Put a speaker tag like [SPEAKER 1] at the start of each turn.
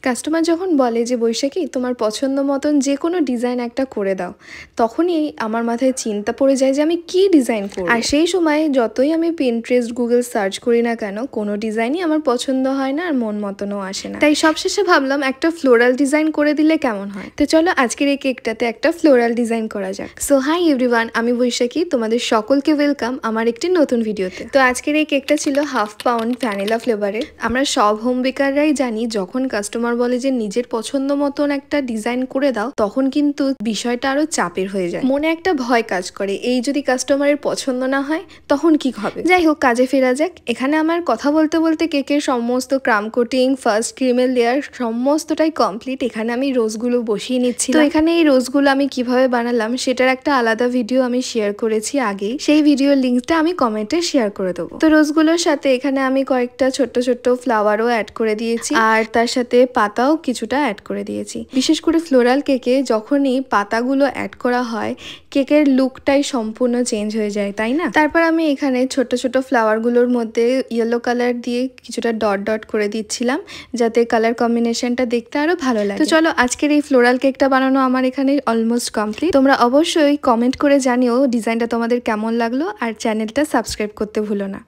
[SPEAKER 1] Customer যখন বলে যে বৈশাখী তোমার পছন্দ মতন যে কোনো ডিজাইন একটা করে দাও, তখনই আমার মাথায় চিন্তা পড়ে যায় যে আমি কি ডিজাইন করব। আর সেই সময় যতই আমি পিন্টারেস্ট গুগল সার্চ করি না কেন, কোনো ডিজাইনই আমার পছন্দ হয় না আর মন মতনও আসে না। তাই সবশেষে ভাবলাম একটা ফ্লোরাল ডিজাইন করে দিলে কেমন হয়। তো চলো আজকের এই কেকটাতে একটা ফ্লোরাল ডিজাইন করা যাক। সো হাই এভরিওয়ান, আমি বৈশাখী, তোমাদের সকলকে ওয়েলকাম আমার একটি নতুন ভিডিওতে। তো আজকের এই কেকটা ছিল 1/2 পাউন্ড ভ্যানিলা ফ্লেভারের। আমরা সব হোম বেকাররাই জানি যখন কাস্টমার বলে যে নিজের পছন্দ মতন একটা ডিজাইন করে দাও, তখন কিন্তু বিষয়টা আরো চাপের হয়ে যায়, মনে একটা ভয় কাজ করে এই যদি কাস্টমারের পছন্দ না হয় তখন কি হবে। যাই হোক, কাজে ফেরা যাক। এখানে আমার কথা বলতে বলতে কেকের সমস্ত ক্রাম কোটিং, ফার্স্ট ক্রিমের লেয়ার সমস্তটাই কমপ্লিট। এখানে আমি রোজগুলো বসিয়ে নিচ্ছি। তো এখানে এই রোজগুলো আমি কিভাবে বানালাম সেটার একটা আলাদা ভিডিও আমি শেয়ার করেছি আগেই, সেই ভিডিওর লিঙ্কটা আমি কমেন্টে শেয়ার করে দেবো। তো রোজগুলোর সাথে এখানে আমি কয়েকটা ছোট্ট ছোট্ট ফ্লাওয়ারও অ্যাড করে দিয়েছি, আর তার সাথে পাতাও কিছুটা অ্যাড করে দিয়েছি। বিশেষ করে ফ্লোরাল কেকে যখনই পাতাগুলো অ্যাড করা হয়, কেকের লুকটাই সম্পূর্ণ চেঞ্জ হয়ে যায়, তাই না? তারপর আমি এখানে ছোট ছোট ফ্লাওয়ারগুলোর মধ্যে ইয়েলো কালার দিয়ে কিছুটা ডট ডট করে দিচ্ছিলাম, যাতে কালার কম্বিনেশনটা দেখতে আরো ভালো লাগে। তো চলো, আজকের এই ফ্লোরাল কেকটা বানানো আমার এখানে অলমোস্ট কমপ্লিট। তোমরা অবশ্যই কমেন্ট করে জানিও ডিজাইনটা তোমাদের কেমন লাগলো, আর চ্যানেলটা সাবস্ক্রাইব করতে ভুলো না।